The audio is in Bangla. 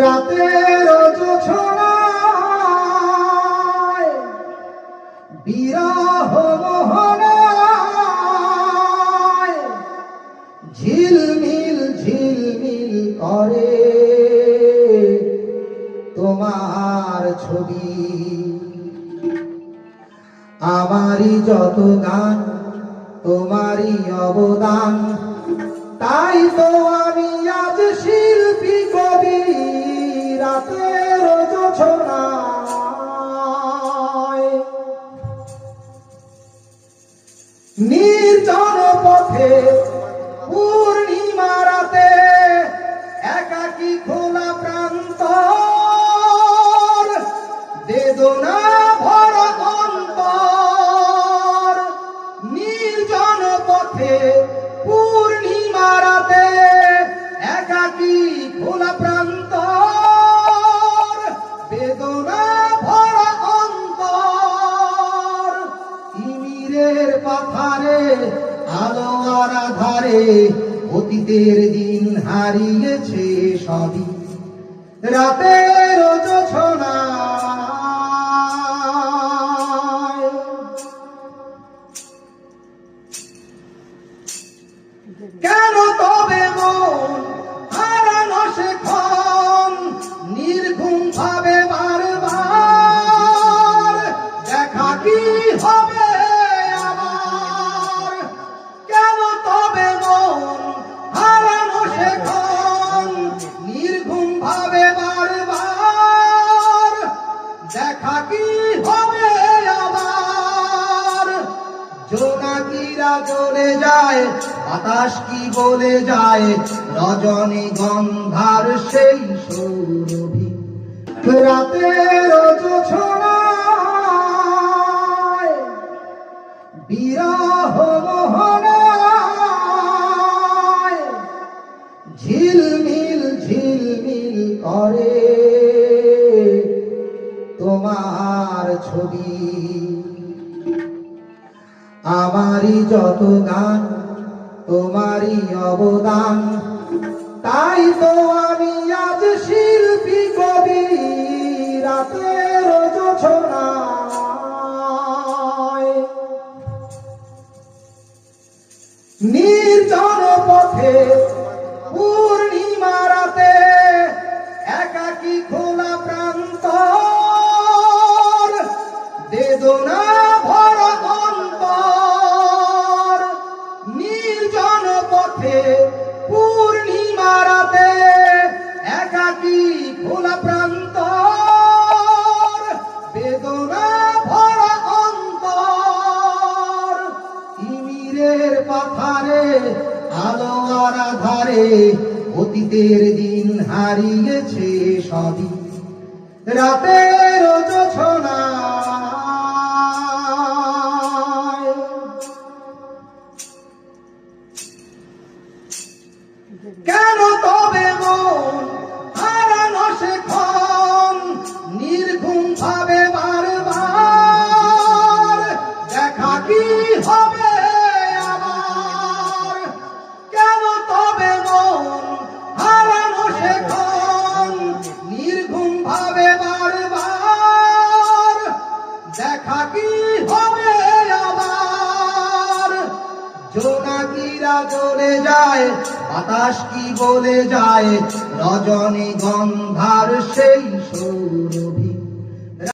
রাতের জোছনায় বিরহ মোহনায় ঝিলমিল ঝিলমিল করে তোমার ছবি। আমারই যত গান তোমারই অবদান, তাই তো আমি আজ শিল্পী কবি। রাতের জোছনায় নির্জন পথে পূর্ণিমা রাতে একাকী খোলা প্রান্তর, বেদনা ভরা অন্তর। নির্জন পথে পূর্ণিমা রাতে একাকী খোলা প্রান্তর, বেদনা ভরা অন্তর। তিমিরের পাথারে আলো আর আধারে অতীতের দিন হারিয়েছে সবই। রাতের জোছনায় কেন তবে মন হারানো সেক্ষণ নির্ঘুম ভাবে বারবার? দেখা কি হবে আবার? কেন তবে মন হারানো সেক্ষণ নির্ঘুম ভাবে বারবার? দেখা কি হবে আবার? জোনাকিরা জ্বলে যায়, বাতাস কি বলে যায়, রজনী গন্ধার সেই সৌরভী। রাতের জোছনায় বিরহ মোহনায় ঝিলমিল ঝিলমিল করে তোমার ছবি। আমারই যত গান তোমারই অবদান, তাই তো আমি আজ শিল্পী কবি। রাতের জোছনায় নির্জন পথে পূর্ণিমা রাতে একাকী খোলা প্রান্তর, বেদনা ভরা অন্তর। নির্জন পথে পূর্ণিমা রাতে একাকী খোলা প্রান্তর, বেদনা ভরা অন্তর। তিমিরের পাথারে আলো আর আধারে অতীতের দিন হারিয়েছে সবই। রাতের জোছনায় কেন তবে মন হারানো সেক্ষণ নির্ঘুম ভাবে বারবার? দেখা কি হবে আবার? কেন তবে মন হারানো সেক্ষণ নির্ঘুম ভাবে বারবার? দেখা কি হবে আবার? জোনাকিরা জ্বলে যায়, বাতাস কি বলে যায়, রজনী গন্ধার সেই সৌরভী।